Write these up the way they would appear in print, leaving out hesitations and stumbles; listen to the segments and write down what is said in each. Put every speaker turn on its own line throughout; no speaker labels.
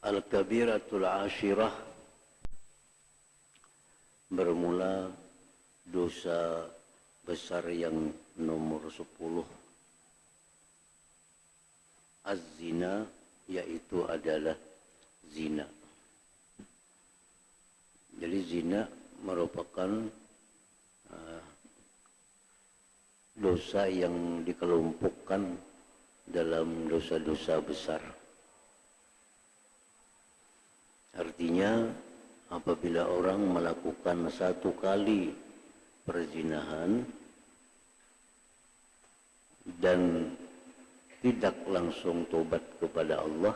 Al-Kabiratul Ashirah, bermula dosa besar yang nomor 10. Az-zina, yaitu adalah zina. Jadi zina merupakan dosa yang dikelompokkan dalam dosa-dosa besar. Artinya apabila orang melakukan satu kali perzinahan dan tidak langsung tobat kepada Allah,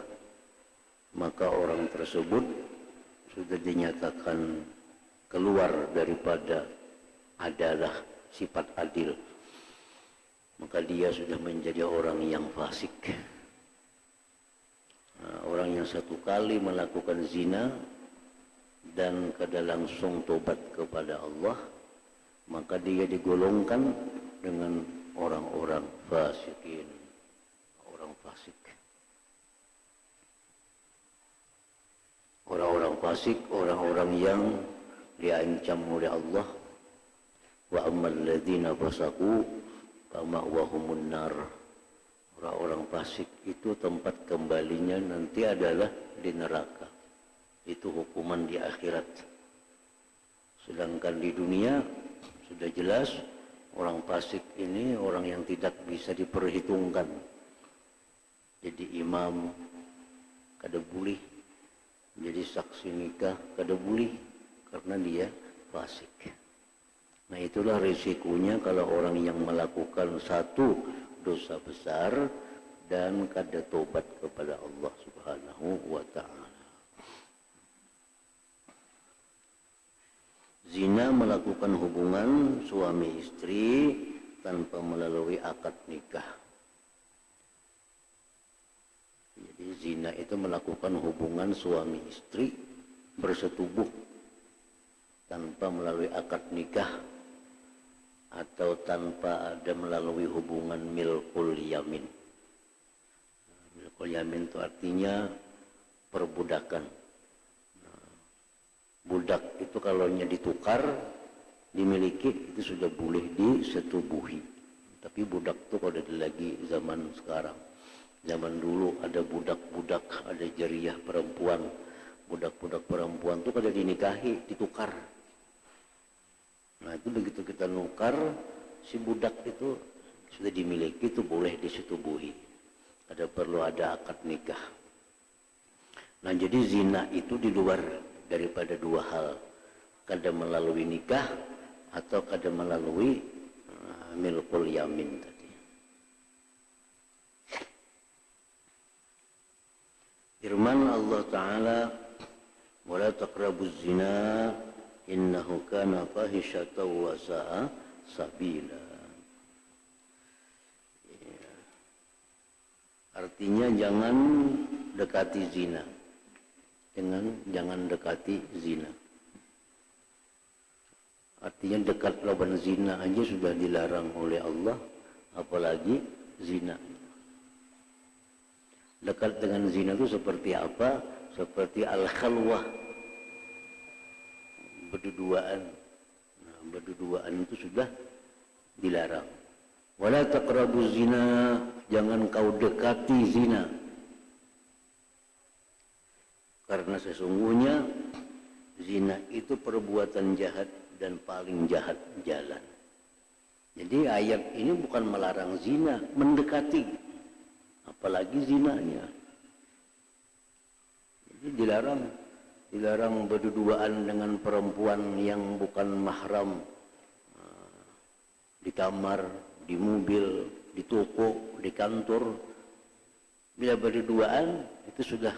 maka orang tersebut sudah dinyatakan keluar daripada adalah sifat adil. Maka dia sudah menjadi orang yang fasik. Orang yang satu kali melakukan zina dan kada langsung tobat kepada Allah, maka dia digolongkan dengan orang-orang fasikin, orang fasik. Orang-orang fasik, orang-orang yang diancam oleh Allah. Wa ammal ladzina fasaqu fama'wahumun nar. Orang-orang fasik itu tempat kembalinya nanti adalah di neraka. Itu hukuman di akhirat. Sedangkan di dunia sudah jelas orang fasik ini orang yang tidak bisa diperhitungkan. Jadi imam kada boleh, jadi saksi nikah kada boleh karena dia fasik. Nah, itulah risikonya kalau orang yang melakukan satu dosa besar dan kada tobat kepada Allah Subhanahu wa ta'ala. Zina melakukan hubungan suami istri tanpa melalui akad nikah. Jadi zina itu melakukan hubungan suami istri bersetubuh tanpa melalui akad nikah atau tanpa ada melalui hubungan milkul yamin. Milkul yamin itu artinya perbudakan. Budak itu kalau ditukar, dimiliki, itu sudah boleh disetubuhi. Tapi budak itu kalau ada lagi zaman sekarang. Zaman dulu ada budak-budak, ada jariah perempuan. Budak-budak perempuan itu kalau dinikahi, ditukar. Nah, itu begitu kita nukar, si budak itu sudah dimiliki, itu boleh disetubuhi. Ada perlu ada akad nikah. Nah, jadi zina itu di luar daripada dua hal. Kada melalui nikah atau kada melalui milkul yamin tadi. Firman Allah Ta'ala, wala taqrabuz zina innahu kana fahisyatan wa sa'a sabila. Ya. Artinya jangan dekati zina. Jangan dekati zina. Artinya dekat lawan zina aja sudah dilarang oleh Allah, apalagi zina. Dekat dengan zina itu seperti apa? Seperti al-khalwah, berduaan. Nah, berduaan itu sudah dilarang. Wala taqrabuz zina, jangan kau dekati zina. Karena sesungguhnya zina itu perbuatan jahat dan paling jahat jalan. Jadi ayat ini bukan melarang zina, mendekati, apalagi zinanya. Jadi dilarang berduaan dengan perempuan yang bukan mahram, di kamar, di mobil, di toko, di kantor. Bila berduaan itu sudah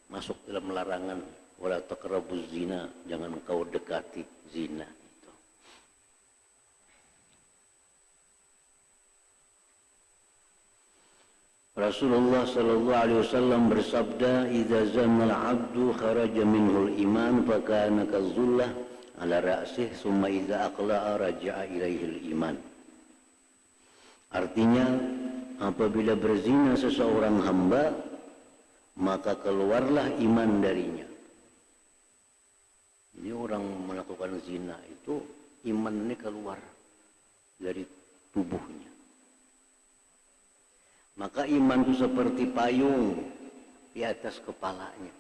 masuk dalam larangan. Wala taqrabuz zina, jangan kau dekati zina itu. Rasulullah sallallahu alaihi wasallam bersabda, "Idza zana al-'abdu kharaja minhu al-iman fa kana kazullah ala ra'sih, summa idza aqla'a raja'a ilaihi al-iman." Artinya, apabila berzina seseorang hamba, maka keluarlah iman darinya. Jadi orang melakukan zina itu imannya keluar dari tubuhnya. Maka iman itu seperti payung di atas kepalanya.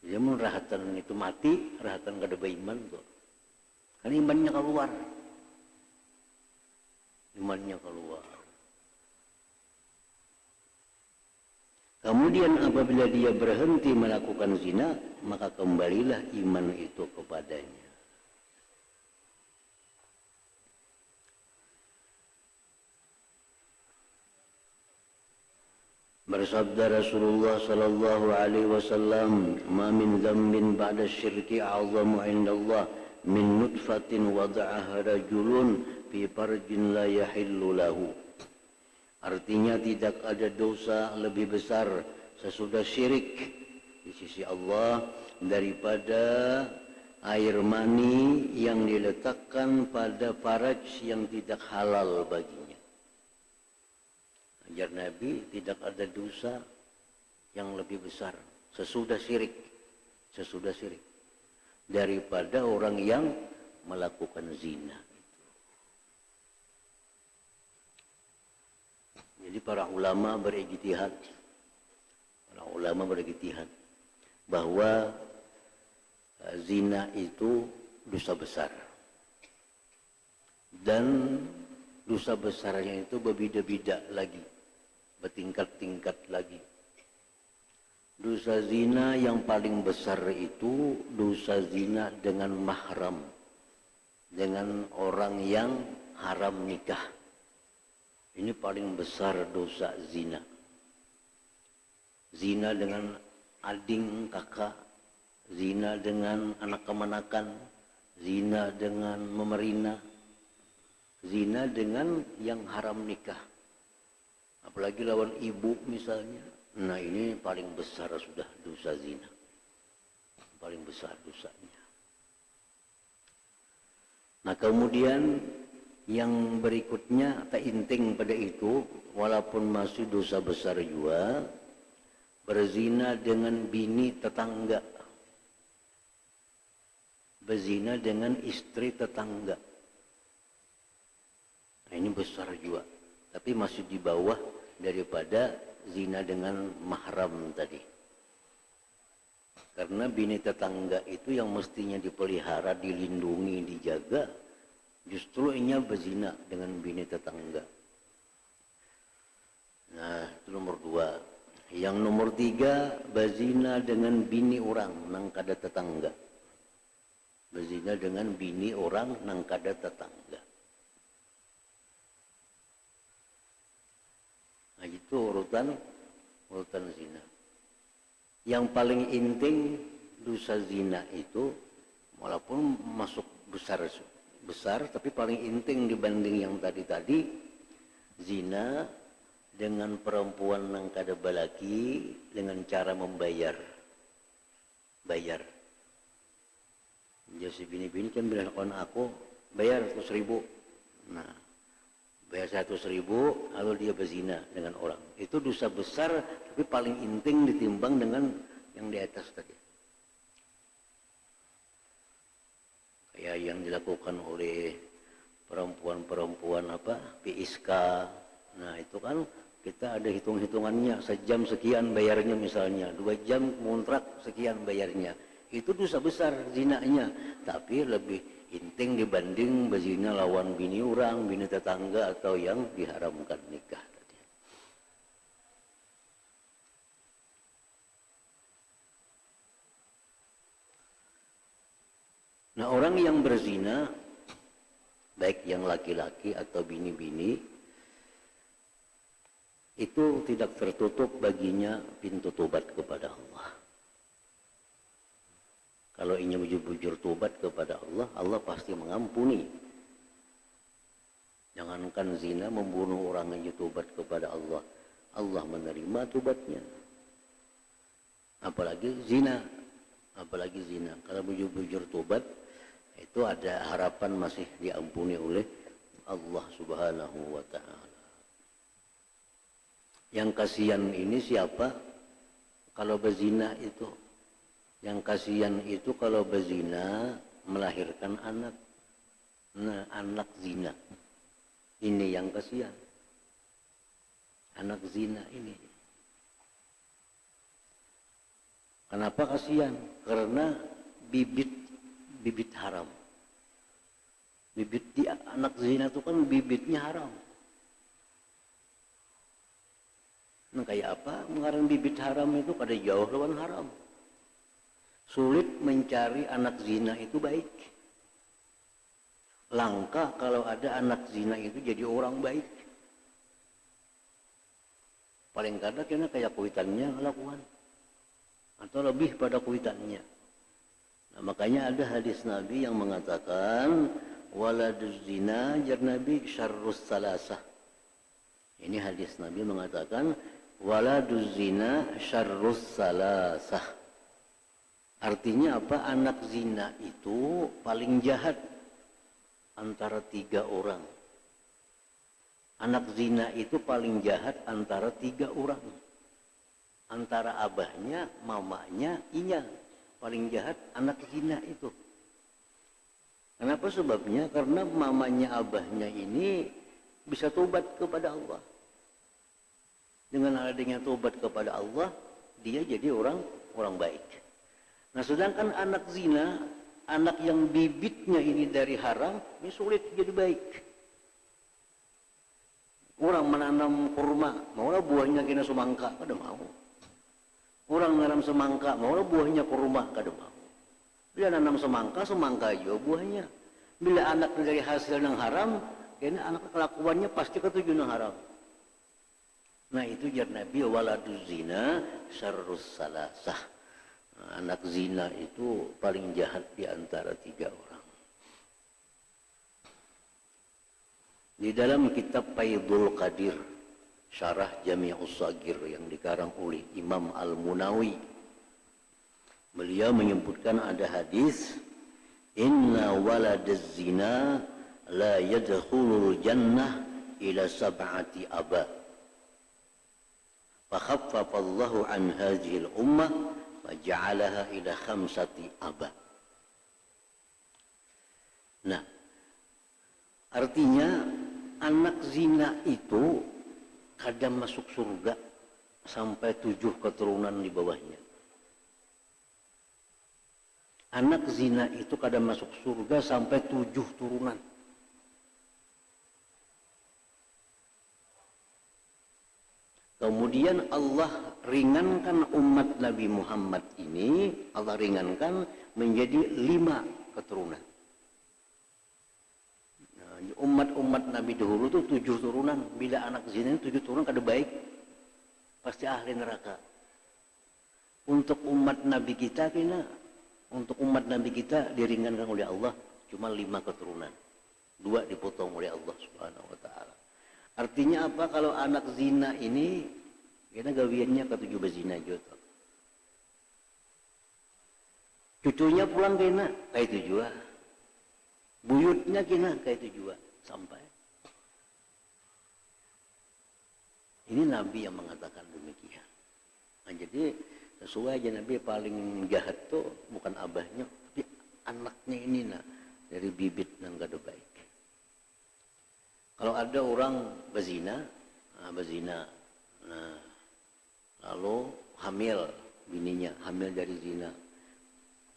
Jadi mun rahatan itu mati, rahatan kada beriman tuh. Kan imannya keluar. Imannya keluar. Kemudian apabila dia berhenti melakukan zina, maka kembalilah iman itu kepadanya. Bersabda Rasulullah sallallahu alaihi wasallam, "Ma min dzambin ba'da syirki a'zamu 'inda Allah min nutfatin wada'aha rajulun fi farjin la yahillu lahu." Artinya tidak ada dosa lebih besar sesudah syirik di sisi Allah daripada air mani yang diletakkan pada faraj yang tidak halal baginya. Ajar Nabi, tidak ada dosa yang lebih besar sesudah syirik daripada orang yang melakukan zina. Jadi para ulama berijtihad bahwa zina itu dosa besar, dan dosa besarnya itu berbeda-beda lagi, bertingkat-tingkat lagi. Dosa zina yang paling besar itu dosa zina dengan mahram, dengan orang yang haram nikah. Ini paling besar dosa zina. Zina dengan ading kakak, zina dengan anak kemanakan, zina dengan memerina, zina dengan yang haram nikah. Apalagi lawan ibu misalnya. Nah ini paling besar sudah dosa zina. Paling besar dosanya. Nah kemudian yang berikutnya tak inting pada itu, walaupun masih dosa besar juga, berzina dengan bini tetangga, berzina dengan istri tetangga. Nah, ini besar juga, tapi masih di bawah daripada zina dengan mahram tadi. Karena bini tetangga itu yang mestinya dipelihara, dilindungi, dijaga, justru ini berzina dengan bini tetangga. Nah, itu nomor 2. Yang nomor 3, berzina dengan bini orang nang kada tetangga. Berzina dengan bini orang nang kada tetangga. Nah, itu urutan zina. Yang paling inting dosa zina itu, walaupun masuk besar, tapi paling inting dibanding yang tadi, zina dengan perempuan yang kada balaki dengan cara membayar. Jadi si bini-bini kan bilang kawan aku bayar 100.000. Nah, bayar 100.000 lalu dia berzina dengan orang. Itu dosa besar tapi paling inting ditimbang dengan yang di atas tadi. Kayak yang dilakukan oleh perempuan-perempuan PSK. Nah itu kan kita ada hitung-hitungannya, sejam sekian bayarnya misalnya, 2 jam kontrak sekian bayarnya. Itu dosa besar zinanya, tapi lebih inting dibanding berzina lawan bini orang, bini tetangga atau yang diharamkan nikah tadi. Nah orang yang berzina, baik yang laki-laki atau bini-bini, itu tidak tertutup baginya pintu tobat kepada Allah. Kalau ingin bujur-bujur tobat kepada Allah, Allah pasti mengampuni. Jangankan zina, membunuh orang aja tobat kepada Allah, Allah menerima tobatnya. Apalagi zina. Kalau bujur-bujur tobat, itu ada harapan masih diampuni oleh Allah Subhanahu wa ta'ala. Yang kasihan ini siapa? Kalau berzina itu. Yang kasihan itu kalau berzina melahirkan anak. Nah, anak zina. Ini yang kasihan. Anak zina ini. Kenapa kasihan? Karena bibit haram. Bibit di anak zina itu kan bibitnya haram. Nah, kayak apa? Mengarang bibit haram itu pada jauh lawan haram. Sulit mencari anak zina itu baik. Langka kalau ada anak zina itu jadi orang baik. Paling kadang kena kayak kuitannya lakukan. Atau lebih pada kuitannya. Nah, makanya ada hadis Nabi yang mengatakan waladuz zina jar Nabi syarrus salasah. Ini hadis Nabi mengatakan waladuz zina syarrus salasah. Artinya apa? Anak zina itu paling jahat antara 3 orang. Anak zina itu paling jahat antara 3 orang. Antara abahnya, mamanya, inya. Paling jahat anak zina itu. Kenapa sebabnya? Karena mamanya, abahnya ini bisa tobat kepada Allah. Dengan adanya tobat kepada Allah, dia jadi orang baik. Nah, sedangkan anak zina, anak yang bibitnya ini dari haram, ini sulit jadi baik. Orang menanam kurma, maulah buahnya kena semangka, kada mau. Orang menanam semangka, maulah buahnya kurma, kada mau. Bila nanam semangka juga buahnya. Bila anak dari hasil yang haram, kena anak kelakuannya pasti ketujuh yang haram. Nah, itu jar Nabi waladuz zina syarrus salasah. Nah, anak zina itu paling jahat di antara 3 orang. Di dalam kitab Faidul Qadir, Syarah Jami'us Shagir yang dikarang oleh Imam Al-Munawi, beliau menyebutkan ada hadis, inna waladaz zina la yadkhulul jannah ila sab'ati aba. Fakhaffafallahu an hadhil ummah wa ja'alaha ila 5 aba. Nah, artinya anak zina itu kadang masuk surga sampai 7 keturunan di bawahnya. Anak zina itu kadang masuk surga sampai 7 turunan. Kemudian Allah ringankan umat Nabi Muhammad ini, Allah ringankan menjadi 5 keturunan. Umat-umat Nabi dahulu itu 7 turunan. Bila anak zina 7 turunan kada baik, pasti ahli neraka. Untuk umat Nabi kita diringankan oleh Allah cuma 5 keturunan. 2 dipotong oleh Allah Subhanahu wa taala. Artinya apa? Kalau anak zina ini kena gawiannya ke 7 bezina juga. Cucunya pulang kena kayak itu juga. Buyutnya kena kayak itu juga sampai. Ini Nabi yang mengatakan demikian. Nah, jadi sesuai aja Nabi paling jahat tuh bukan abahnya, tapi anaknya ini dari bibit yang gak ada baik. Kalau ada orang berzina, lalu hamil bininya, hamil dari zina,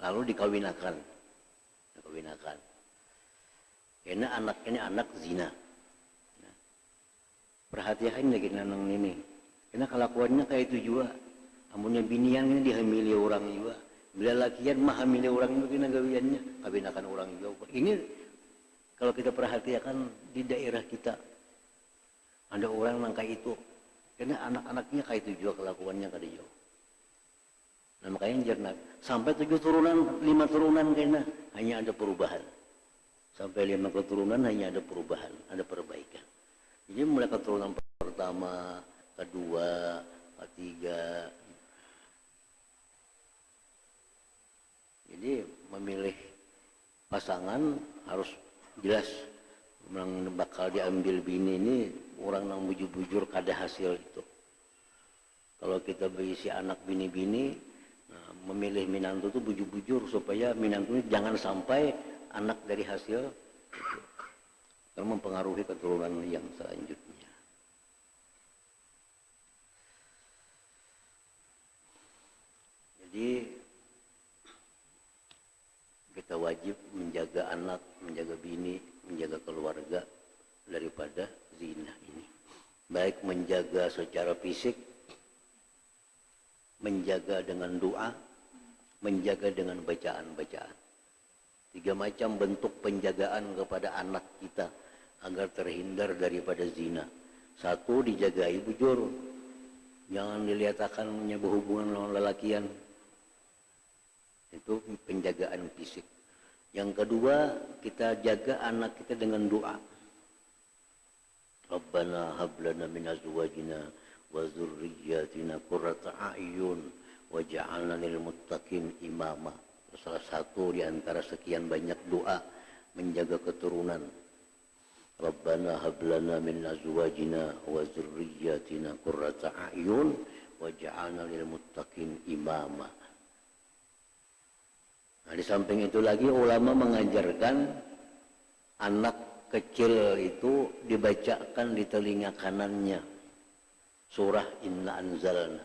lalu dikawinakan. Karena anak ini anak zina. Nah, perhatian lagi nanang ini. Karena kelakuannya kayak itu juga. Amunnya binian ini dihamili orang juga. Bila lakian mah hamili orang juga kena gawiannya, kawinakan orang juga. Ini kalau kita perhatikan di daerah kita ada orang yang kayak itu. Karena anak-anaknya kayak itu juga kelakuannya kada jauh. Nah, makanya jernak sampai 7 turunan, 5 turunan kena hanya ada perubahan. Sampai 5 keturunan hanya ada perubahan, ada perbaikan. Jadi mulai keturunan pertama, kedua, ketiga. Jadi memilih pasangan harus jelas yang bakal diambil bini ini orang yang bujur-bujur kada hasil itu. Kalau kita berisi anak bini-bini, nah, memilih minantu itu bujur-bujur supaya minantu ini jangan sampai anak dari hasil itu, karena mempengaruhi keturunan yang selanjutnya. Jadi kita wajib menjaga anak, menjaga bini, menjaga keluarga daripada zina ini. Baik menjaga secara fisik, menjaga dengan doa, menjaga dengan bacaan-bacaan. 3 macam bentuk penjagaan kepada anak kita agar terhindar daripada zina. 1, dijagai bujur, jangan dilihatkannya berhubungan dengan lelakian. Itu penjagaan fisik. Yang kedua, kita jaga anak kita dengan doa. Rabbana hab lana min azwajina wa dzurriyyatina qurrata a'yun waj'alna lil muttaqin imama. Salah satu di antara sekian banyak doa menjaga keturunan. Rabbana hab lana min azwajina wa dzurriyyatina qurrata a'yun waj'alna lil muttaqin imama. Nah, di samping itu lagi ulama mengajarkan anak kecil itu dibacakan di telinga kanannya surah Inna Anzalna.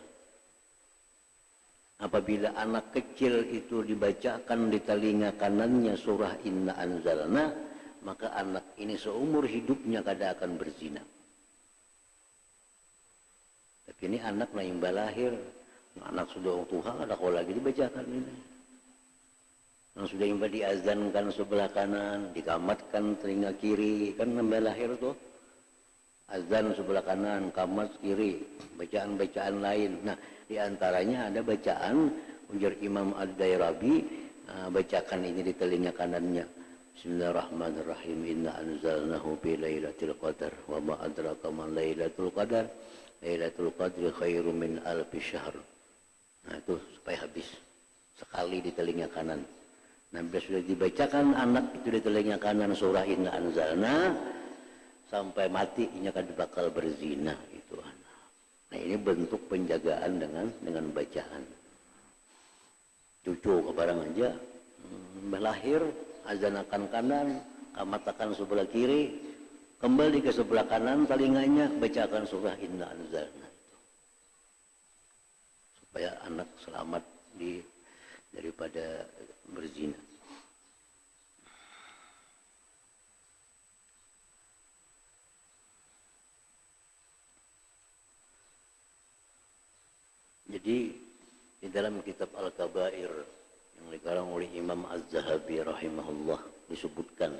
Apabila anak kecil itu dibacakan di telinga kanannya surah Inna Anzalna, maka anak ini seumur hidupnya kada akan berzina. Tapi ini anak yang lahir, anak sudah tua, ada kau lagi dibacakan ini. Yang sudah yang diazankan sebelah kanan, dikamatkan telinga kiri, kan nambah lahir tuh. Azan sebelah kanan, kamat kiri, bacaan-bacaan lain. Nah, di antaranya ada bacaan ujar Imam Ad-Dairabi, bacakan ini di telinga kanannya. Bismillahirrahmanirrahim. Inna anzalnahu fi lailatul qadar wa ma adraka ma lailatul qadar. Lailatul qadri khairum min alfi syahr. Nah, itu supaya habis sekali di telinga kanan. Nah, bila sudah dibacakan anak itu di telinga kanan surah Inna Anzalna sampai mati, ini akan bakal berzina itu anak. Nah, ini bentuk penjagaan dengan bacaan. Cucu ke barang aja, lahir, azanakan kanan, kamatakan sebelah kiri, kembali ke sebelah kanan telinganya, bacakan surah Inna Anzalna itu. Supaya anak selamat daripada berzina. Jadi di dalam kitab Al-Kabair yang dikarang oleh Imam Az-Zahabi rahimahullah disebutkan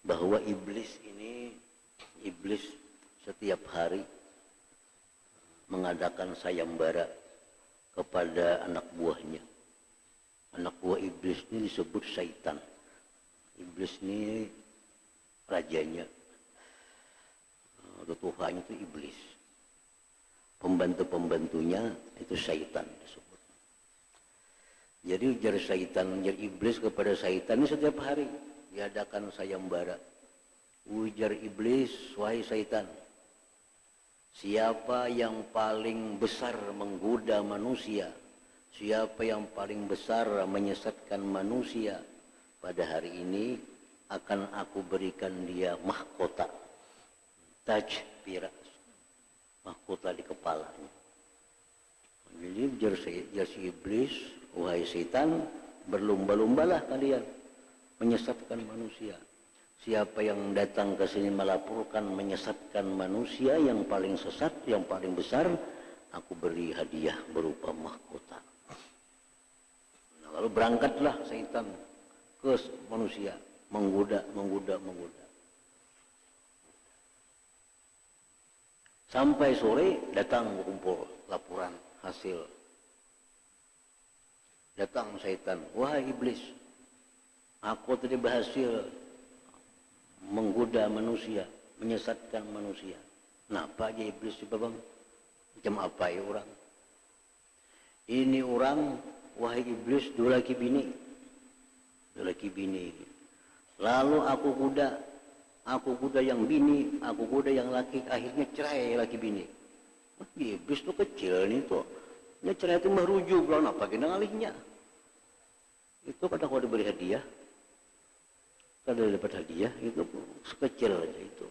bahwa iblis setiap hari mengadakan sayembara kepada anak buahnya. Anak buah iblis ini disebut syaitan. Iblis ini rajanya, atau Tuhannya itu iblis. Pembantu-pembantunya itu syaitan disebut. Jadi ujar syaitan, ujar iblis kepada syaitan ini setiap hari diadakan sayembara. Ujar iblis, wahai syaitan, siapa yang paling besar menggoda manusia, siapa yang paling besar menyesatkan manusia, pada hari ini akan aku berikan dia mahkota, taj piras, mahkota di kepalanya. Jadi ujar si iblis, wahai setan, berlomba-lombalah kalian menyesatkan manusia. Siapa yang datang ke sini melaporkan menyesatkan manusia yang paling sesat, yang paling besar, aku beri hadiah berupa mahkota. Nah, lalu berangkatlah setan ke manusia, menggoda. Sampai sore datang kumpul laporan hasil. Datang syaitan, wahai iblis, aku tadi berhasil menggoda manusia, menyesatkan manusia. Kenapa aja iblis itu bang? Macam apa ya orang? Ini orang, wahai iblis, dua laki bini. Lalu aku kuda yang bini, aku kuda yang laki, akhirnya cerai laki bini. Iblis tuh kecil nih tuh. Nya cerai itu merujuk lawan apa kena ngalihnya. Itu kadang kalau diberi hadiah, kalau dapat hadiah itu sekecil aja itu.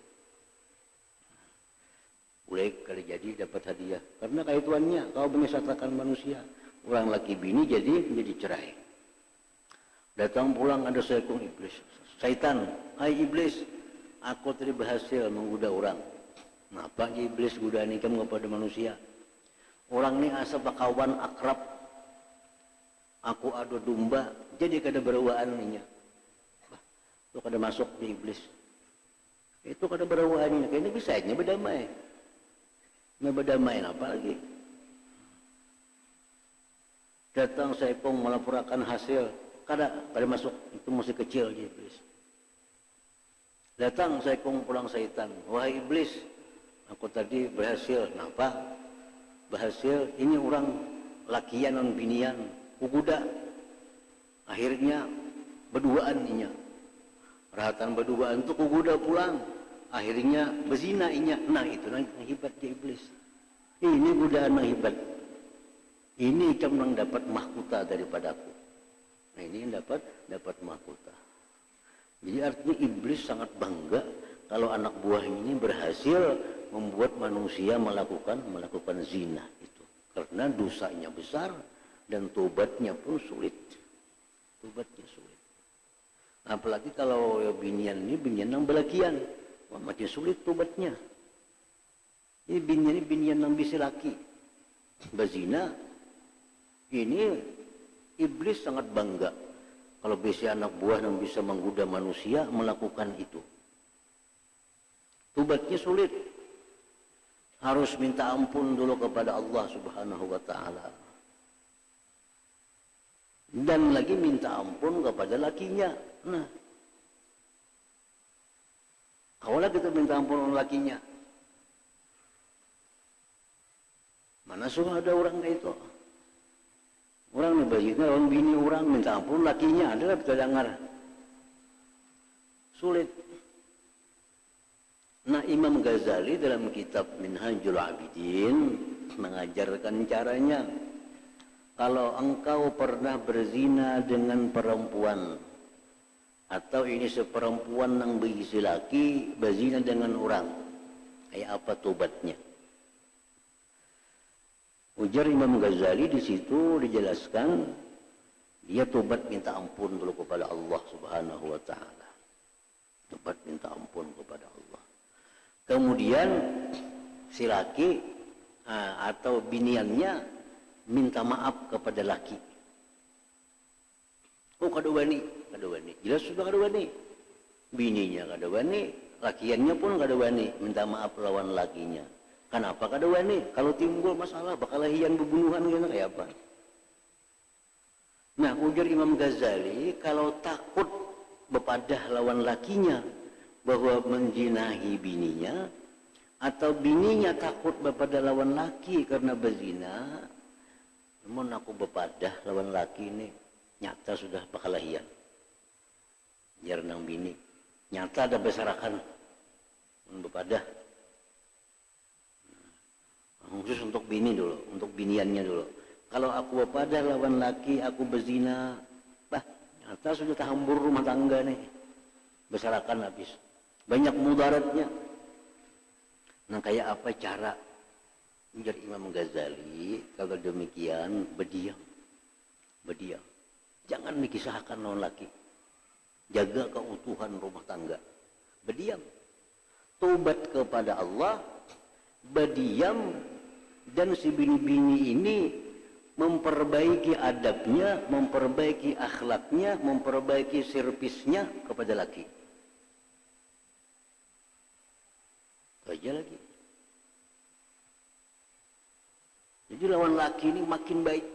Boleh kali jadi dapat hadiah karena kaitannya kau menyesatkan manusia. Orang laki bini jadi cerai. Datang pulang ada seekor iblis. Syaitan, hai iblis, aku tadi berhasil menggoda orang. Kenapa iblis godaan kamu kepada manusia? Orang ini asa kawan akrab. Aku adu domba, jadi kada berawaan nya. Itu kada masuk di iblis. Itu kada berawaan nya. Kayaknya bisa aja berdamai. Berdamai apa lagi? Datang Saipong melaporkan hasil, kada masuk, itu masih kecil di iblis. Datang Saipong pulang syaitan, wahai iblis, aku tadi berhasil, kenapa? Berhasil, ini orang lakian dan binian, kuguda. Akhirnya berduaan inya. Rahatan berduaan itu kuguda pulang. Akhirnya berzina inya. Nah itu yang hebat di iblis. Ini godaan yang hebat. Ini kamu yang dapat mahkota daripadaku. Nah ini yang dapat mahkota. Jadi artinya iblis sangat bangga kalau anak buahnya ini berhasil membuat manusia melakukan zina itu. Karena dosanya besar dan tobatnya pun sulit. Tobatnya sulit. Apalagi kalau binian ini binian yang belakian. Wah, makin sulit tobatnya. Ini binian yang bisa laki. Berzina. Ini iblis sangat bangga. Kalau bisa anak buah yang bisa menggoda manusia melakukan itu. Tobatnya sulit. Harus minta ampun dulu kepada Allah Subhanahu wa ta'ala. Dan lagi minta ampun kepada lakinya. Nah. Kalau kita minta ampun kepada lakinya. Mana sudah ada orang kayak itu? Orang nih bayinya, orang bini orang minta ampun lakinya adalah kita dengar. Sulit. Nah Imam Ghazali dalam kitab Minhajul Abidin mengajarkan caranya. Kalau engkau pernah berzina dengan perempuan atau ini seperempuan yang berisi laki berzina dengan orang, kayak apa tobatnya? Ujar Imam Ghazali di situ dijelaskan dia tobat minta ampun dulu kepada Allah Subhanahu wa taala. Tobat minta ampun kepada Allah. Kemudian si laki atau biniannya minta maaf kepada laki. Oh kada wani. Jelas sudah kada wani. Bininya kada wani, lakiannya pun kada wani minta maaf lawan lakinya. Kenapa kada wani? Kalau timbul masalah bakalahian pembunuhan gitu kayak apa? Nah, ujar Imam Ghazali kalau takut bepadah lawan lakinya bahwa menjinahi bininya atau bininya takut bepadah lawan laki karena berzina, namun aku bepadah lawan laki ini nyata sudah bakalahian. Jarang bini nyata ada besarakan bepadah. Khusus untuk bini dulu, untuk biniannya dulu. Kalau aku bepadah lawan laki, aku berzina, nyata sudah tahambur rumah tangga nih. Besarakan habis. Banyak mudaratnya. Nah kayak apa cara? Ujar Imam Ghazali, kalau demikian berdiam. Jangan dikisahkan lawan laki. Jaga keutuhan rumah tangga. Berdiam. Tobat kepada Allah, berdiam. Dan si bini-bini ini memperbaiki adabnya, memperbaiki akhlaknya, memperbaiki servisnya kepada laki. Itu aja lagi. Jadi lawan laki ini makin baik.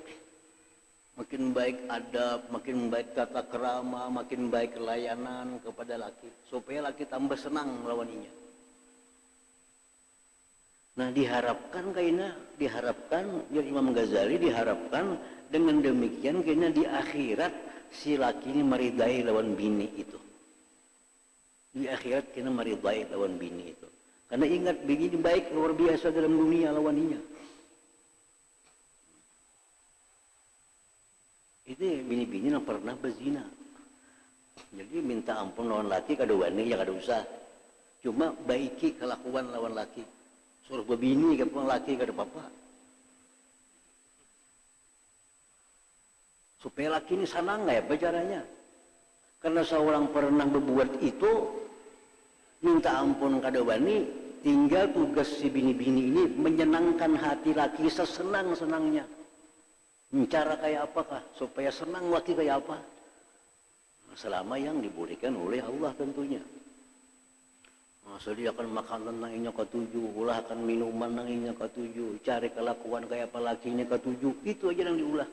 Makin baik adab, makin baik tata kerama, makin baik layanan kepada laki. Supaya laki tambah senang lawaninya. Nah diharapkan ya Imam Ghazali diharapkan dengan demikian kayaknya di akhirat si laki ini meridai lawan bini itu. Di akhirat kayaknya meridai lawan bini itu. Karena ingat, bini baik luar biasa dalam dunia lawaninya. Itu bini-bini yang pernah berzina. Jadi minta ampun lawan laki kada wani ya kada usah. Cuma baiki kelakuan lawan laki. Suruh bebini ke laki kada apa-apa. Supaya laki ini senang nggak ya caranya? Karena seorang pernah berbuat itu, minta ampun kada wani, tinggal tugas si bini-bini ini menyenangkan hati laki sesenang-senangnya. Cara kayak apakah? Supaya senang laki kayak apa? Selama yang dibolehkan oleh Allah tentunya. Sediakan makanan nanginya ketujuh, ulah akan minuman nanginya ketujuh, cari kelakuan kayak apa lakinya ketujuh, itu aja yang diulah.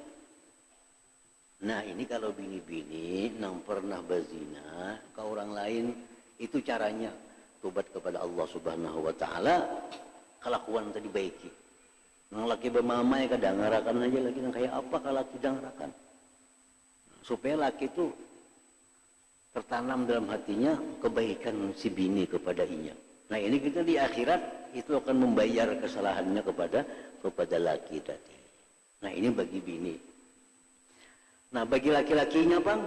Nah ini kalau bini-bini yang pernah berzina ke orang lain, itu caranya tobat kepada Allah Subhanahu wa Ta'ala, kelakuan tadi baiki. Nang laki bermamai kadang ngarakan aja lagi nang kayak apa kalau laki ngarakan. Supaya laki itu tertanam dalam hatinya kebaikan si bini kepada inya. Nah ini kita di akhirat itu akan membayar kesalahannya kepada laki tadi. Nah ini bagi bini. Nah bagi laki-lakinya bang,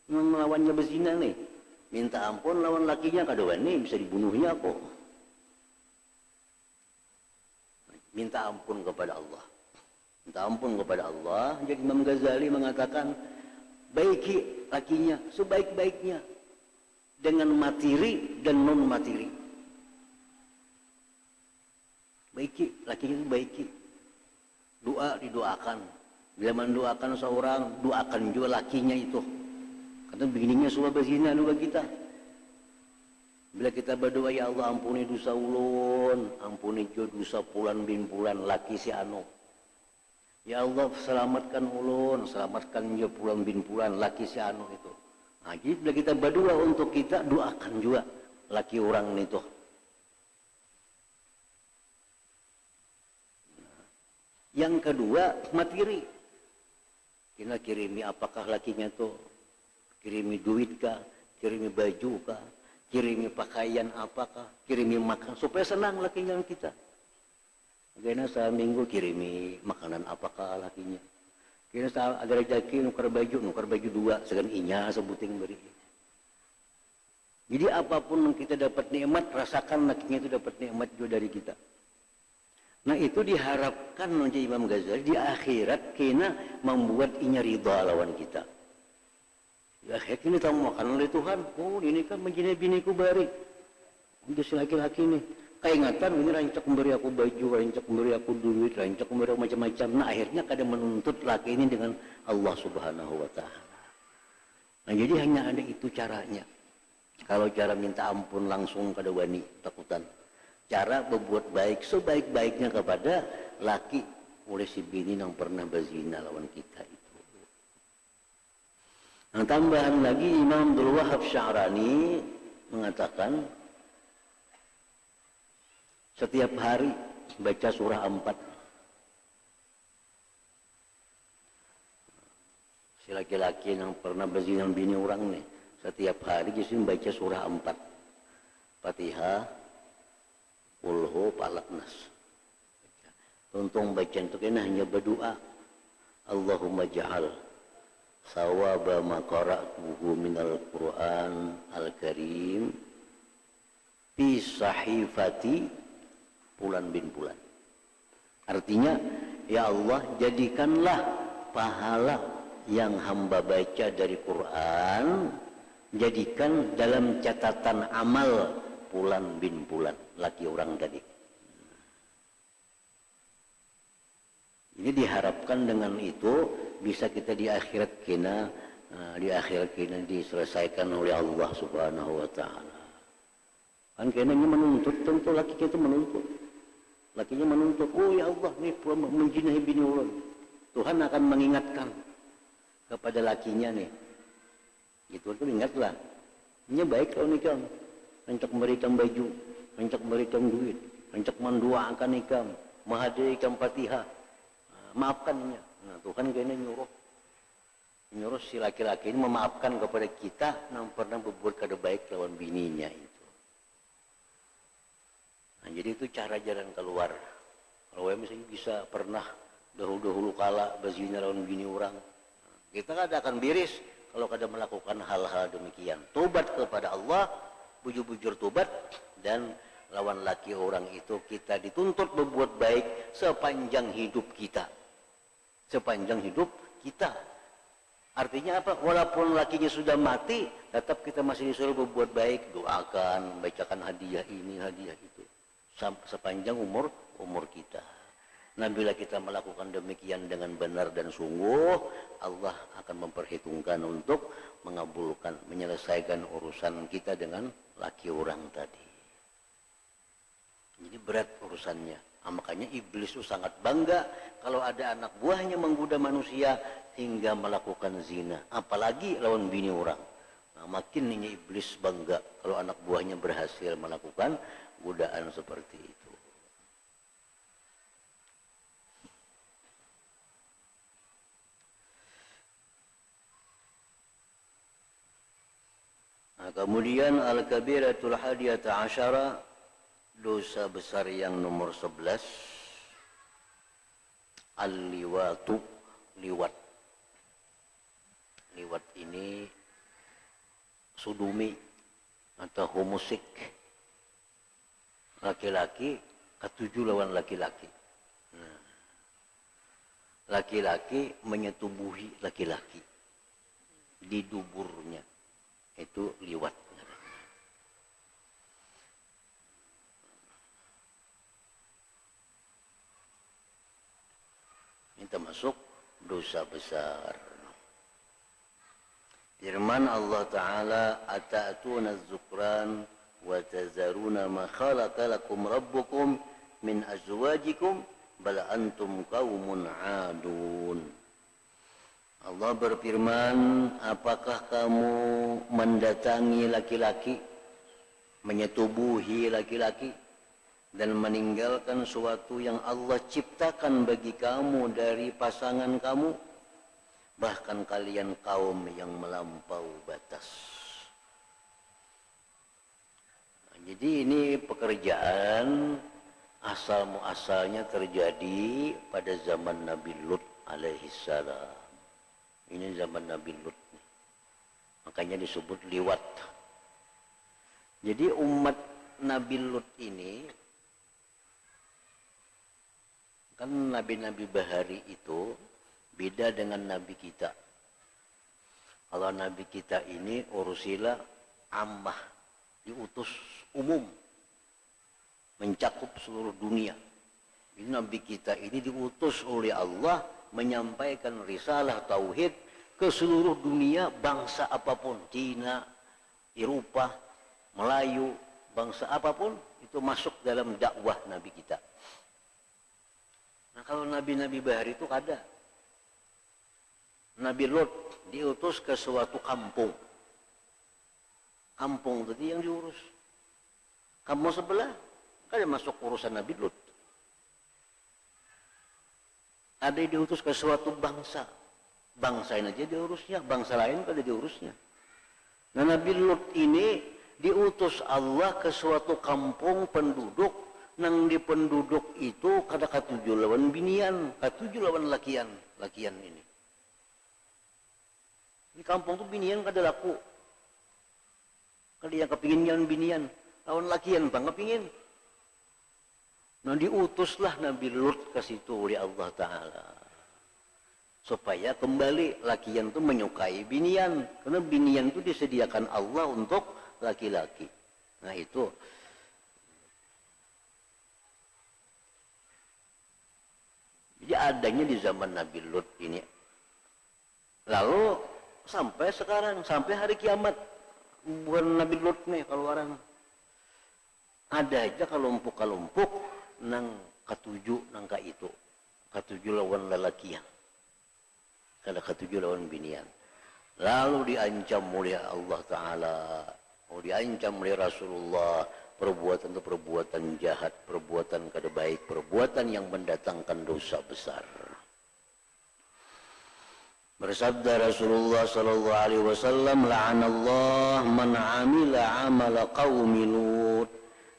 melawannya berzina nih, minta ampun lawan lakinya kada wani, bisa dibunuhnya kok. Minta ampun kepada Allah. Minta ampun kepada Allah. Jadi Imam Ghazali mengatakan, baiki lakinya sebaik-baiknya dengan materi dan non materi. Baiki lakinya itu baiki. Doa didoakan. Bila mendoakan seorang, doakan juga lakinya itu. Karena bininya suka berzina juga kita. Bila kita berdoa, ya Allah ampuni dosa ulun, ampuni juga dosa pulan bin pulan laki si anu. Ya Allah selamatkan ulun, selamatkan juga pulan bin pulan laki si anu itu. Nah, jadi bila kita berdoa untuk kita, doakan juga laki orang itu. Yang kedua, materi. Kita kirimi apakah lakinya tuh, kirimi duit kah, kirimi baju kah, kirimi pakaian apakah, kirimi makan, supaya senang lakinya kita. Karena seminggu kirimi makanan apakah lakinya. Kira agar rezeki nukar baju dua, segan inya sebuting beri. Jadi apapun yang kita dapat nikmat, rasakan lakinya itu dapat nikmat juga dari kita. Nah itu diharapkan oleh Imam Ghazali di akhirat kena membuat inya ridha lawan kita. Di akhirat ini tahu makan oleh Tuhan. Oh ini kan menjadi biniku bari. Untuk si laki-laki ini. Keingatan ini rancak memberi aku baju, rancak memberi aku duit, rancak memberi aku macam-macam. Nah akhirnya kadang menuntut laki ini dengan Allah Subhanahu wa Ta'ala. Nah jadi hanya ada itu caranya. Kalau cara minta ampun langsung kada wani takutan. Cara berbuat baik sebaik-baiknya kepada laki oleh si bini yang pernah berzina lawan kita itu. Nah, tambahan lagi Imam Abdul Wahab Sya'rani mengatakan setiap hari baca surah 4. Si laki-laki yang pernah berzina bini orang nih, setiap hari jadi baca surah 4. Fatihah, Qulhu, Falaq, Nas. Untung bacaan itu kena hanya berdoa. Allahumma ja'al sawaba ma qara'tuhu minal Qur'an al-Karim fi sahifati Fulan bin Fulan. Artinya, ya Allah jadikanlah pahala yang hamba baca dari Quran, jadikan dalam catatan amal Fulan bin Fulan, laki orang tadi. Ini diharapkan dengan itu bisa kita di akhirat kena diselesaikan oleh Allah Subhanahu wa Ta'ala. Kan kenanya menuntut, tentu laki kita menuntut. Lakinya menuntut, oh ya Allah nih menjinahi bini ulun. Tuhan akan mengingatkan kepada lakinya nih. Gitu itu ingatlah. Ini baik kalau nikah. Rancak memberikan baju, rancak memberikan duit, rancak mendoakan ikam, menghadirikan Fatihah, maafkannya. Nah Tuhan kayaknya nyuruh si laki-laki ini memaafkan kepada kita yang pernah berbuat kada baik lawan bininya itu. Jadi itu cara jalan keluar. Kalau misalnya bisa pernah dahulu kala berzina lawan bini orang, kita kan akan beres kalau kada melakukan hal-hal demikian. Tobat kepada Allah, bujur-bujur tobat, dan lawan laki orang itu kita dituntut berbuat baik sepanjang hidup kita. Sepanjang hidup kita. Artinya apa? Walaupun lakinya sudah mati, tetap kita masih disuruh berbuat baik, doakan, bacakan hadiah ini, hadiah itu, sepanjang umur kita. Nah, bila kita melakukan demikian dengan benar dan sungguh, Allah akan memperhitungkan untuk mengabulkan, menyelesaikan urusan kita dengan laki orang tadi. Jadi berat urusannya. Nah, makanya iblis itu sangat bangga kalau ada anak buahnya menggoda manusia hingga melakukan zina, apalagi lawan bini orang. Nah, makin ini iblis bangga kalau anak buahnya berhasil melakukan godaan seperti itu. Nah, kemudian al-kabiratul hadiyata asyara, dosa besar yang nomor 11, al-liwatu, liwat. Liwat ini sudumi atau homosek. Laki-laki ketujuh lawan laki-laki. Nah, laki-laki menyetubuhi laki-laki di duburnya. Itu liwat. Ini termasuk dosa besar. Firman Allah Ta'ala, ata'atuna az-zukran wa tazaruna ma khalaqa lakum rabbukum min azwajikum bal antum qaumun 'adun. Allah berfirman, apakah kamu mendatangi laki-laki, menyetubuhi laki-laki, dan meninggalkan sesuatu yang Allah ciptakan bagi kamu dari pasangan kamu? Bahkan kalian kaum yang melampau batas. Nah, jadi ini pekerjaan asal muasalnya terjadi pada zaman Nabi Lut alaihissalam. Ini zaman Nabi Lut. Makanya disebut liwat. Jadi umat Nabi Lut ini, kan nabi-nabi bahari itu beda dengan nabi kita. Kalau nabi kita ini urusila ammah, diutus umum, mencakup seluruh dunia. Ini nabi kita ini diutus oleh Allah menyampaikan risalah tauhid ke seluruh dunia, bangsa apapun, Cina, Eropa, Melayu, bangsa apapun itu masuk dalam dakwah nabi kita. Nah, kalau nabi-nabi bahari itu ada. Nabi Lut diutus ke suatu kampung. Kampung tadi yang diurus. Kampung sebelah kan masuk urusan Nabi Lut. Ada yang diutus ke suatu bangsa. Bangsa ini aja diurusnya, bangsa lain kan diurusnya. Nah, Nabi Lut ini diutus Allah ke suatu kampung penduduk, nang di penduduk itu kada katujuh lawan binian, katujuh lawan lakian ini. Di kampung tuh binian kada laku. Kada yang kepingin binian, lawan lakian bang kepingin. Nah, diutuslah Nabi Lut ke situ oleh Allah Ta'ala. Supaya kembali lakian itu menyukai binian. Karena binian itu disediakan Allah untuk laki-laki. Nah, itu. Jadi adanya di zaman Nabi Lut ini. Lalu sampai sekarang, sampai hari kiamat. Bukan Nabi Lut nih keluaran. Ada aja kelompok-kelompok nang ketujuh nang ka itu. Ketujuh lawan lelakian. Kada ketujuh lawan binian. Lalu diancam oleh Allah Ta'ala. Diancam oleh Rasulullah. Perbuatan itu perbuatan jahat, perbuatan kada baik, perbuatan yang mendatangkan dosa besar. Bersabda Rasulullah sallallahu alaihi wasallam, la'anallah man 'amila 'amala qaumi Lut.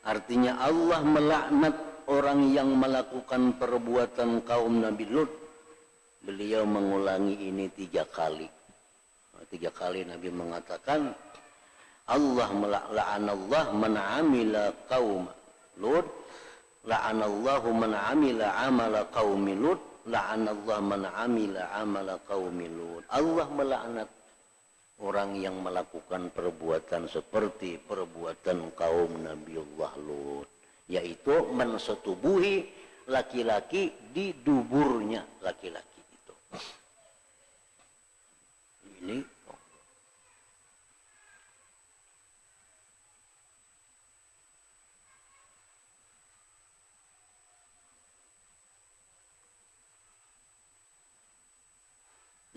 Artinya Allah melaknat orang yang melakukan perbuatan kaum Nabi Lut. Beliau mengulangi ini 3 kali. 3 kali Nabi mengatakan, Allah la'anallah man amila qaum Lut, la'anallahu man amila amala qaumi Lut, la'anallah man amila amala qaumi Lut. Allah melaknat orang yang melakukan perbuatan seperti perbuatan kaum Nabiullah Lut, yaitu mensetubuhi laki-laki di duburnya laki-laki itu. Ini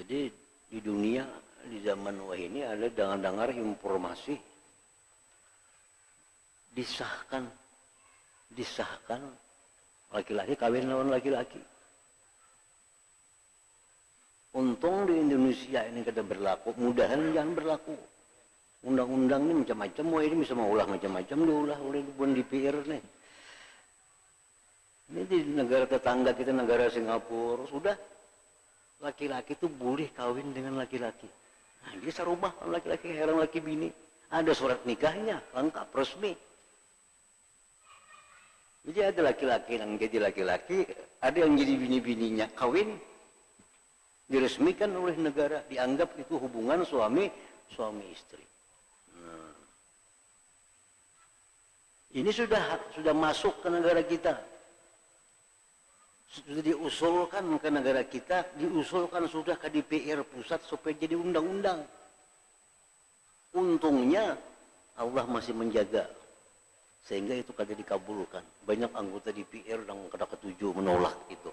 jadi di dunia di zaman wahai ini ada dengar-dengar informasi disahkan laki-laki kawin lawan laki-laki. Untung di Indonesia ini kada berlaku, mudahan jangan berlaku. Undang-undang ini macam-macam, wah ini bisa mengulah macam-macam, diulah oleh DPR nih. Ini di negara tetangga kita, negara Singapura, sudah laki-laki itu boleh kawin dengan laki-laki. Nah, jadi serumah laki-laki, heran laki bini. Ada surat nikahnya, lengkap, resmi. Jadi ada laki-laki yang jadi laki-laki, ada yang jadi bini-bininya kawin, diresmikan oleh negara, dianggap itu hubungan suami istri. Nah, ini sudah masuk ke negara kita, sudah diusulkan ke negara kita, diusulkan sudah ke DPR pusat supaya jadi undang-undang. Untungnya Allah masih menjaga sehingga itu kada dikabulkan. Banyak anggota DPR yang kada ketujuh menolak itu.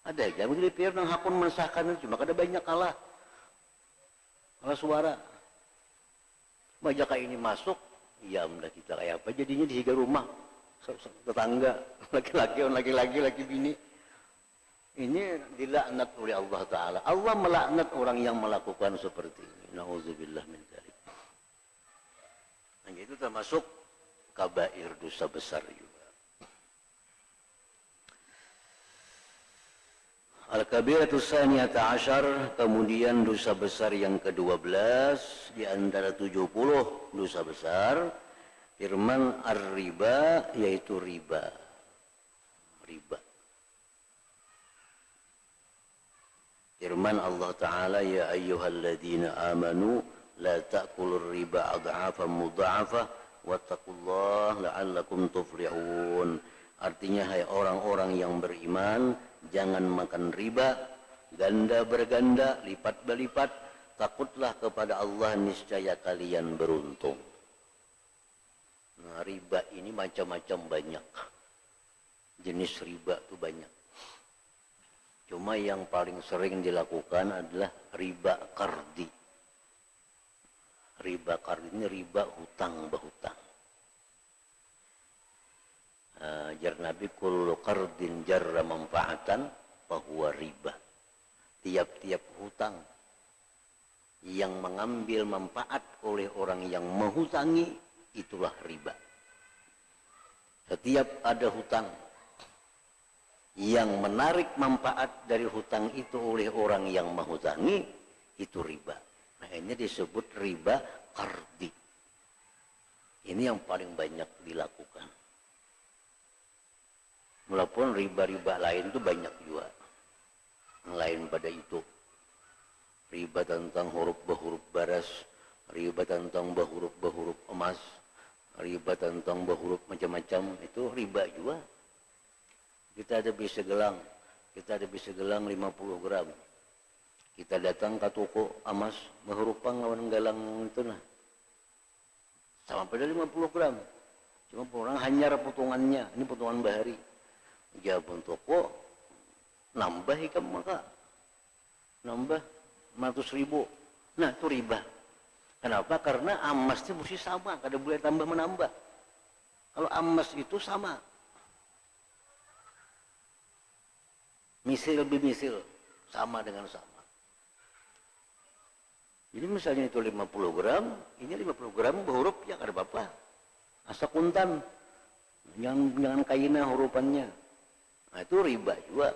Ada yang DPR yang hakun mensahkan cuma kada banyak kalah suara. Majaka ini masuk, ya mudah kita kayak apa jadinya di tiga rumah tetangga laki-laki laki bini. Ini dilaknat oleh Allah Ta'ala. Allah melaknat orang yang melakukan seperti ini. Na'udzubillah min dzalik. Nah, itu termasuk kabair, dosa besar juga. Al-kabiratus tsaniyata asyar, kemudian dosa besar yang ke-12 di antara 70 dosa besar, firman ar-riba, yaitu riba. Firman Allah Ta'ala, ya ayyuhalladzina amanu la ta'kulur riba adhafan mudha'afah wattaqullaha la'allakum tuflihun. Artinya, hai orang-orang yang beriman, jangan makan riba ganda berganda, lipat berlipat. Takutlah kepada Allah, niscaya kalian beruntung. Nah, riba ini macam-macam banyak. Jenis riba itu banyak. Cuma yang paling sering dilakukan adalah riba qardi. Riba qardi ini riba hutang berhutang. Jar Nabi, kullu qardin jarra manfaatan fahuwa riba. Tiap-tiap hutang yang mengambil manfaat oleh orang yang menghutangi, itulah riba. Setiap ada hutang yang menarik manfaat dari hutang itu oleh orang yang menghutangi, itu riba. Nah, ini disebut riba qardi. Ini yang paling banyak dilakukan. Walaupun riba-riba lain itu banyak juga. Yang lain pada itu. Riba tentang huruf berhuruf baras, riba tentang berhuruf emas, riba tentang berhuruf macam-macam, itu riba juga. Kita ada beli segelang 50 gram. Kita datang ke toko emas berhuruf lawan galang itu nah. Sama pada 50 gram. Cuma orang hanyar potongannya, ini potongan bahari. Jawab toko nambah ikam maka nambah 100.000. Nah, itu riba. Kenapa? Karena emasnya mesti sama, kada boleh tambah menambah. Kalau emas itu sama, misil lebih misil, sama dengan sama. Jadi misalnya itu 50 gram, ini 50 gram berhuruf ya kada apa-apa. Asa kuntan Jangan kaina hurufannya. Nah itu riba juga.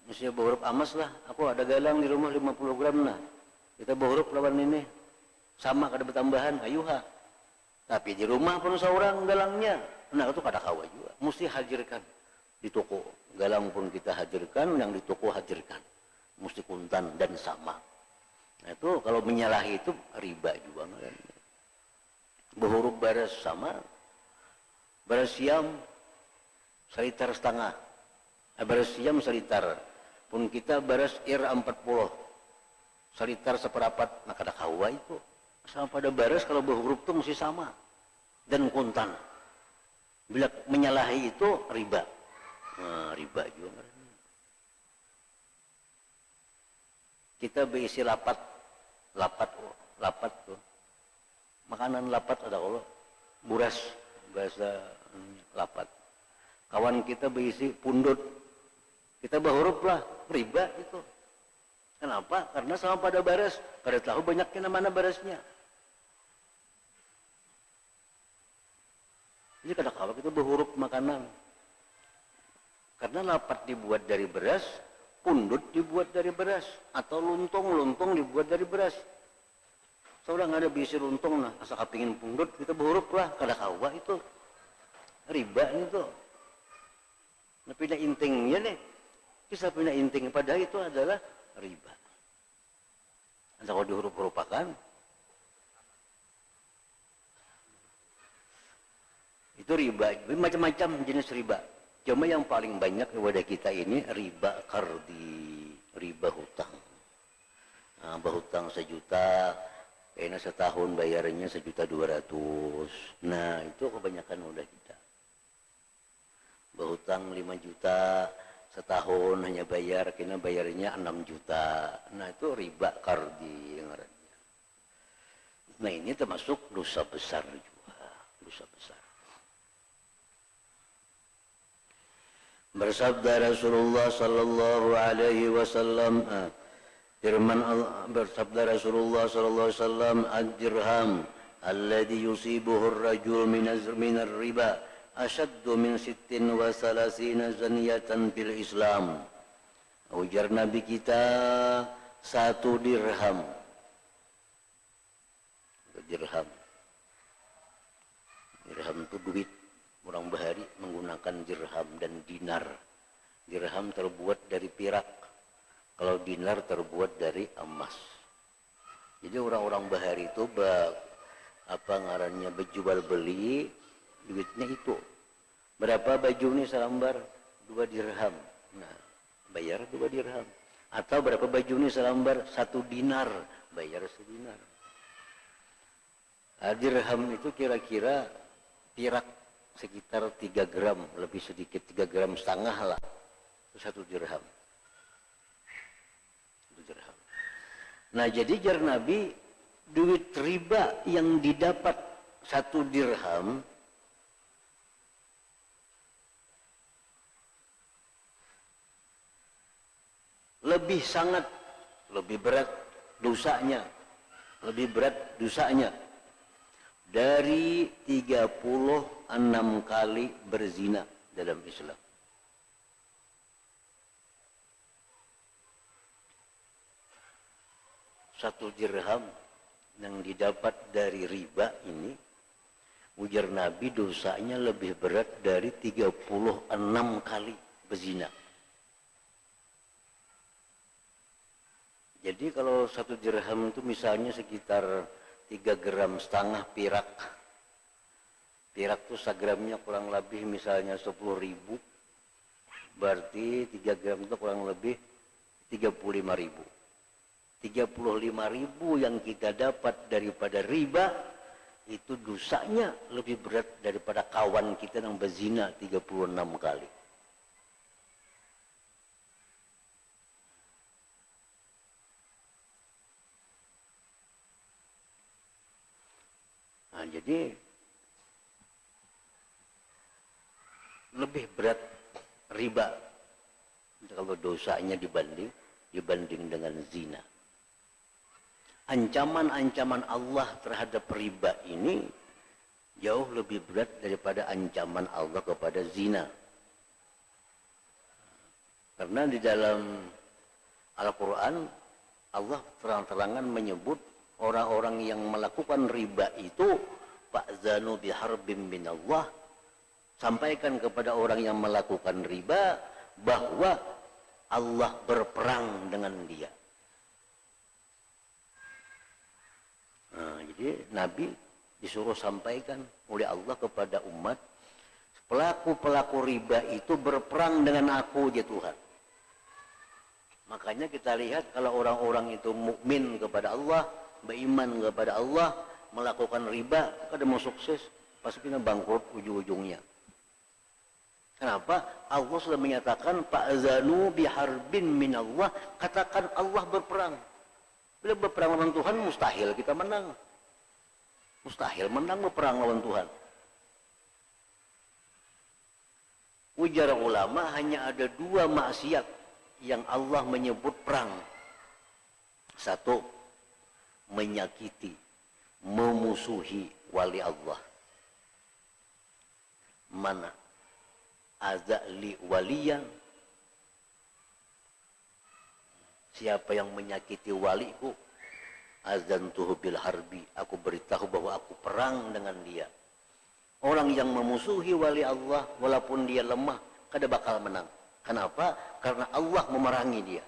Misalnya berhuruf amas lah, aku ada galang di rumah 50 gram lah. Kita berhuruf lawan ini. Sama kada bertambahan, ayuha. Tapi di rumah pun seorang galangnya. Nah itu kada kawa juga. Mesti hadirkan di toko. Galang pun kita hadirkan, yang di toko hadirkan. Mesti kuntan dan sama. Nah itu kalau menyalahi itu riba juga. Berhuruf baras sama. Baras siam, salitar setengah. Baras siam salitar. Pun kita baras ir 40. Salitar seperapat. Nah kada kawa itu. Sama pada baras kalau berhuruf itu mesti sama. Dan kuntan. Bila menyalahi itu riba. Nah, riba juga. Kita berisi lapat tuh. Makanan lapat ada kalau buras bahasa lapat. Kawan kita berisi pundut. Kita berhuruf lah riba itu. Kenapa? Karena sama pada baras. Kada tahu banyaknya mana barasnya. Jadi kada kawa kita berhuruf makanan. Karena lapat dibuat dari beras, pundut dibuat dari beras, atau luntong dibuat dari beras. Seorang ada bisi luntong nah, asa kapingin pundut kita berhuruf lah, kada kawa itu. Riba itu. Nah pindah intingnya nih. Kisah pindah inting pada itu adalah riba. Ada kalau dihuruf-hurupakan. Itu riba. Macam-macam jenis riba. Cuma yang paling banyak kepada kita ini riba qardi, riba hutang. Nah, berhutang 1 juta, kayaknya setahun bayarnya 1.200.000. Nah, itu kebanyakan udah kita. Berhutang 5 juta, setahun hanya bayar, kayaknya bayarnya 6 juta. Nah, itu riba qardi yang ngarannya. Nah, ini termasuk dosa besar juga, dosa besar. Bersabda Rasulullah sallallahu alaihi wasallam, firman Allah, bersabda Rasulullah sallallahu alaihi wasallam, ad-dirham alladhi yusibuhu ar-rajul min ar-riba ashaddu min 36 zaniyatan fil Islam. Ujar Nabi kita 1 dirham. Dirham itu duit. Orang bahari menggunakan dirham dan dinar. Dirham terbuat dari perak. Kalau dinar terbuat dari emas. Jadi orang-orang bahari itu berjual beli duitnya itu. Berapa baju nih selembar? 2 dirham. Nah, bayar 2 dirham. Atau berapa baju nih selembar? 1 dinar. Bayar 1 dinar. Nah, dirham itu kira-kira perak sekitar 3 gram, lebih sedikit 3,5 gram lah. Itu 1 dirham. 1 dirham. Nah jadi jar Nabi, duit riba yang didapat 1 dirham lebih sangat, lebih berat dosanya dari 36 kali berzina dalam Islam. Satu dirham yang didapat dari riba ini, ujar Nabi dosanya lebih berat dari 36 kali berzina. Jadi kalau 1 dirham itu misalnya sekitar 3,5 gram perak. Perak itu segramnya kurang lebih misalnya 10.000. Berarti 3 gram itu kurang lebih 35.000. 35.000 yang kita dapat daripada riba, itu dosanya lebih berat daripada kawan kita yang berzina 36 kali. Nah, jadi lebih berat riba kalau dosanya dibanding dengan zina. Ancaman-ancaman Allah terhadap riba ini jauh lebih berat daripada ancaman Allah kepada zina. Karena di dalam Al-Quran Allah terang-terangan menyebut orang-orang yang melakukan riba itu fa'zanu biharbim minallah, sampaikan kepada orang yang melakukan riba bahwa Allah berperang dengan dia. Nah, jadi Nabi disuruh sampaikan oleh Allah kepada umat, pelaku-pelaku riba itu berperang dengan aku, ya Tuhan. Makanya kita lihat kalau orang-orang itu mukmin kepada Allah, beriman kepada Allah, melakukan riba, kada mau sukses, pasti kena bangkrut ujung-ujungnya. Kenapa? Allah sudah menyatakan fa'zanu biharbin minallah, katakan Allah berperang. Bila berperang lawan Tuhan mustahil kita menang. Mustahil menang berperang lawan Tuhan. Ujar ulama hanya ada dua maksiat yang Allah menyebut perang. Satu, menyakiti, memusuhi wali Allah. Mana? Azali waliyan. Siapa yang menyakiti waliku, azantuhu bil harbi, aku beritahu bahwa aku perang dengan dia. Orang yang memusuhi wali Allah walaupun dia lemah, kada bakal menang. Kenapa? Karena Allah memerangi dia.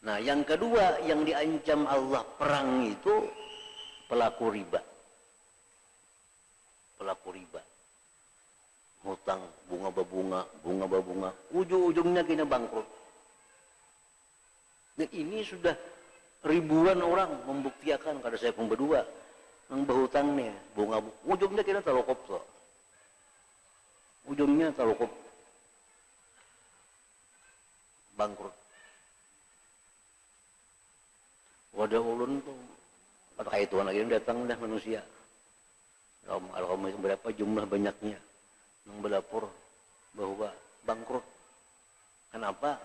Nah, yang kedua yang diancam Allah perang itu pelaku riba. Pelaku riba. Hutang, bunga berbunga, ujung-ujungnya kena bangkrut. Dan ini sudah ribuan orang membuktikan, kada saya pun berdua, yang berhutangnya, bunga, ujungnya kena talokop tuh. Ujungnya talokop. Bangkrut. Wadah ulun tuh, kata itu anak yang datang dah manusia. Alhamdulillah berapa jumlah banyaknya yang berlapor bahwa bangkrut. Kenapa?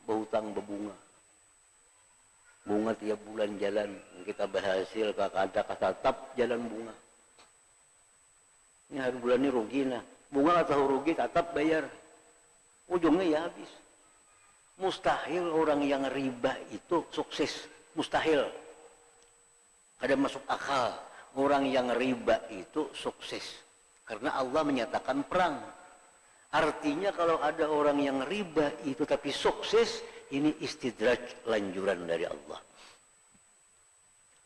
Berhutang berbunga. Bunga tiap bulan jalan, kita berhasil ada tetap jalan bunga. Ini hari bulan ini rugi nah. Bunga atau rugi tetap bayar. Ujungnya ya habis. Mustahil orang yang riba itu sukses. Mustahil. Kada masuk akal orang yang riba itu sukses. Karena Allah menyatakan perang. Artinya kalau ada orang yang riba itu tapi sukses, ini istidraj, lanjuran dari Allah.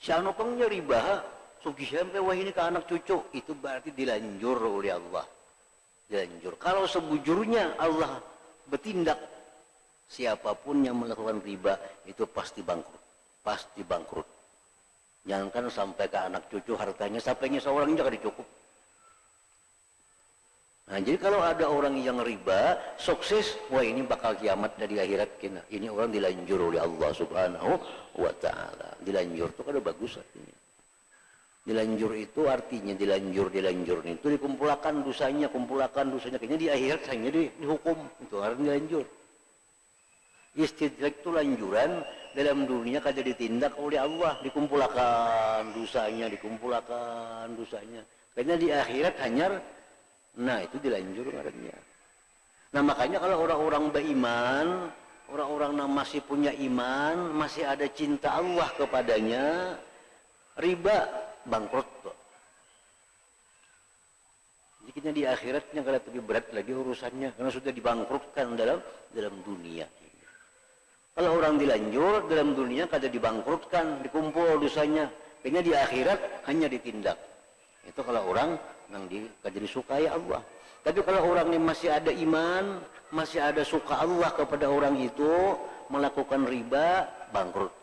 Sianopangnya riba, sugih sampai wah ini ke anak cucu, itu berarti dilanjur oleh Allah. Dilanjur. Kalau sebujurnya Allah bertindak, siapapun yang melakukan riba itu pasti bangkrut. Pasti bangkrut. Jangankan sampai ke anak cucu hartanya, sampainya seorang jangan dicukup. Nah, jadi kalau ada orang yang riba, sukses, wah ini bakal kiamat dari akhirat kena. Ini orang dilanjur oleh Allah Subhanahu wa Ta'ala. Dilanjur itu kan bagus artinya. Dilanjur itu artinya dilanjur itu dikumpulkan dosanya, kayaknya di akhirat hanya dihukum. Itu artinya dilanjur. Istidraj itu lanjuran dalam dunia kada ditindak oleh Allah, dikumpulkan dosanya. Karena di akhirat hanya, nah itu dilanjur artinya. Nah makanya kalau orang-orang beriman, orang-orang yang masih punya iman, masih ada cinta Allah kepadanya, riba bangkrut. Jadi di akhiratnya kada lebih berat lagi urusannya karena sudah dibangkrutkan dalam dunia. Kalau orang dilanjur dalam dunia kada dibangkrutkan, dikumpul dosanya, kayaknya di akhirat hanya ditindak. Itu kalau orang yang kada disukai Allah. Tapi kalau orang yang masih ada iman, masih ada suka Allah kepada orang itu, melakukan riba, bangkrut.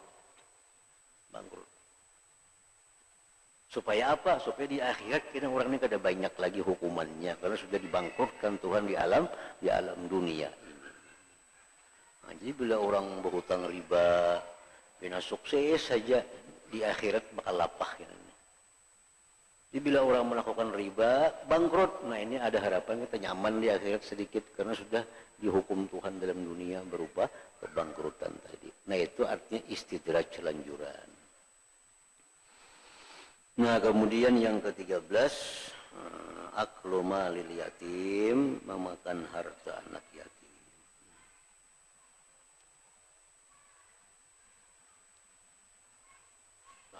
Supaya apa? Supaya di akhirat kita orang ini kada banyak lagi hukumannya karena sudah dibangkrutkan Tuhan di alam dunia ini. Nah, jadi bila orang berhutang riba, bina sukses saja di akhirat bakal lapah. Jadi bila orang melakukan riba, bangkrut. Nah ini ada harapan kita nyaman di akhirat sedikit karena sudah dihukum Tuhan dalam dunia berupa kebangkrutan tadi. Nah itu artinya istidraj lanjuran. Nah, kemudian yang ke-13, aklu malil yatim, memakan harta anak yatim.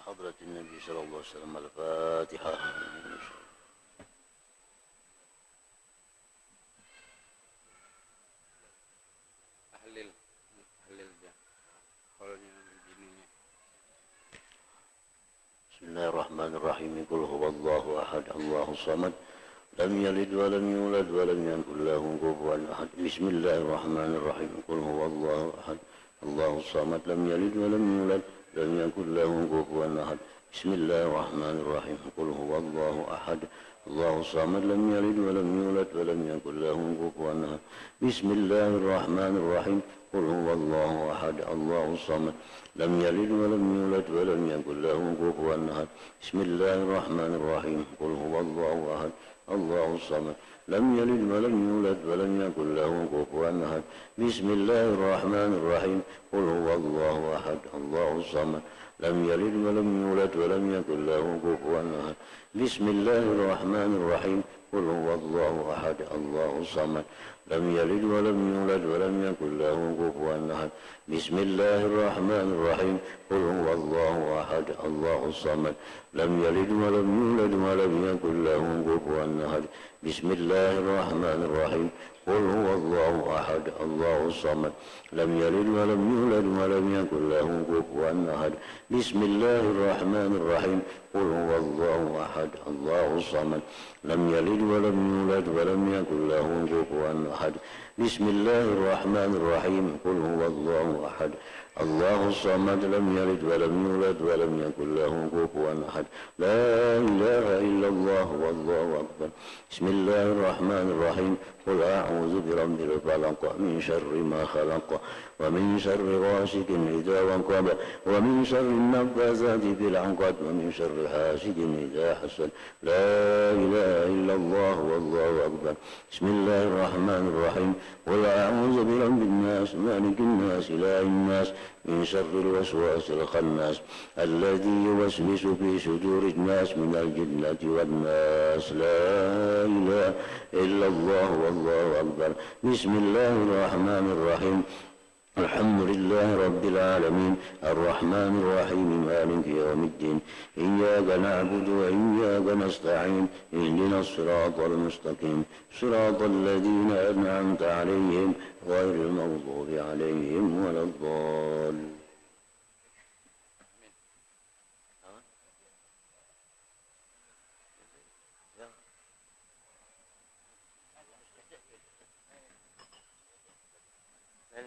Hadratin Nabi sallallahu alaihi wasallam, Al-Fatihah. Bismillahirrahmanirrahim. Qul huwallahu ahad, Allahus samad, lam yalid wa lam yulad wa lam yakul lahu kufuwan ahad. Bismillahirrahmanirrahim. Qul huwallahu ahad, Allahus samad, lam yalid wa lam yulad wa lam yakul lahu kufuwan ahad. Bismillahirrahmanirrahim. Qul huwallahu ahad, Allahus samad, lam yalid wa lam yulad wa lam yakul lahu kufuwan ahad. Bismillahirrahmanirrahim. Qul huwallahu ahad, Allahus samad, lam yalid wa lam yulad wa lam yakul lahu kufuwan ahad. Bismillahirrahmanirrahim. Qul huwallahu ahad, Allahus samad, lam yalid wa lam yulad wa lam yakul lahu kufuwan ahad. Bismillahirrahmanirrahim. Qul huwallahu ahad, Allahus samad, lam yalid wa lam yulad wa lam yakul lahu kufuwan ahad. Bismillahirrahmanirrahim. Qul huwallahu ahad, Allahus samad, lam yalid wa lam yulad wa lam yakul lahu kufuwan ahad. Bismillahirrahmanirrahim. Qul huwallahu ahad, Allahus samad, lam yalid wa lam yulad wa lam yakul lahu kufuwan ahad. Bismillahirrahmanirrahim. Qul huwallahu ahad, Allahus samad, lam yalid wa lam yulad wa lam yakul lahu kufuwan ahad. Bismillahirrahmanirrahim. Qul huwallahu ahad, Allahus samad, lam yalid wa lam yulad wa lam yakul lahu kufuwan ahad. Bismillahirrahmanirrahim. Qul huwallahu ahad, Allahus samad, lam yalid wa lam yulad wa lam yakul lahu kufuwan ahad. La ilaha illallah, wallahu akbar. Bismillahirrahmanirrahim. Qul a'udzu birabbil falaq, min syarri ma khalaq, wa min syarri ghasiqin idza waqab, wa min syarri naffasati fil 'uqad, wa min syarri hasidin idza hasad. La ilaha illallah, wallahu akbar. Bismillahirrahmanirrahim. Qul a'udzu birabbin nas, malikin nas, ilahin nas, min syarril waswasil khannas, alladzi yuwaswisu fi sudurin nas, minal jinnati wan nas. La ilaha illallah, wallahu akbar. Bismillahirrahmanirrahim. Alhamdulillahi rabbil alamin, arrahmanir rahim, maliki yaumiddin. Iyyaka na'budu wa iyyaka nasta'in, ihdinas siratal mustaqim, siratal ladzina an'amta 'alaihim ghairil maghdubi 'alaihim waladdallin.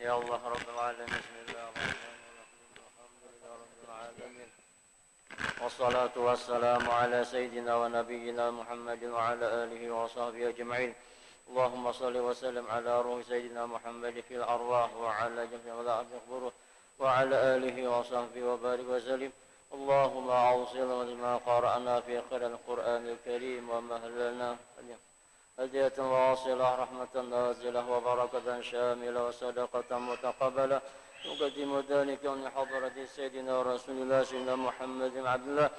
يا الله رب العالمين. بسم الله الرحمن الرحيم. الحمد لله رب العالمين، والصلاة والسلام على سيدنا ونبينا محمد وعلى آله وصحبه أجمعين. اللهم صل وسلم على روح سيدنا محمد في الأرواح وعلى جميع الأرض قبوره وعلى آله وصحبه وبارك وسلم. اللهم أوصلنا لما قرأنا في خير القرآن الكريم ومهلنا هدية واصلة، رحمة نازلة، وبركة شاملة، وصدقة متقبلة. نقدم ذلك من حضرة سيدنا رسول الله سيدنا محمد عبد الله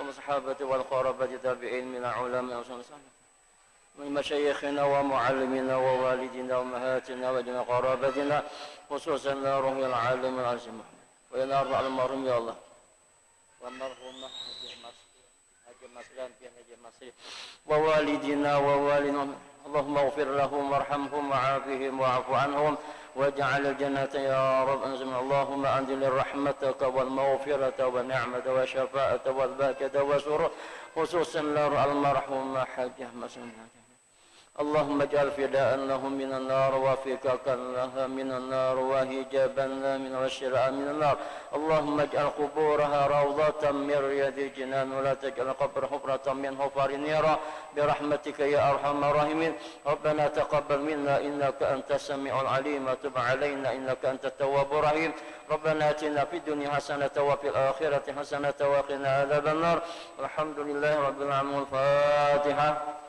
وصحابته والقرابة تابعين من العلماء من مشايخنا ومعلمنا ووالدنا وأمهاتنا وجميع قرابتنا، خصوصا روح العالم العظيم ويا أربع المرحوم يا الله والمرحومة ووالدنا ووالدنا، اللهم اغفر لهم وارحمهم وعافهم واعف عنهم واجعل الجنة يا رب انزل. اللهم انزل رحمتك والمغفرة والنعمة والشفاعة والبركة والسرور، خصوصا المرحوم حاجة مسلمة. اللهم اجعل فداء لهم من النار وفكاكا لها من النار وهجابا من والشراء من النار. اللهم اجعل قبورها روضة من رياض الجنان، ولا تجعل قبر حفرة من حفر النيران برحمتك يا أرحم الراحمين. ربنا تقبل منا إنك أنت السميع العليم، وتب علينا إنك أنت التواب الرحيم. ربنا آتنا في الدنيا حسنة وفي الآخرة حسنة وقنا عذاب النار. الحمد لله رب العالمين. الفاتحة.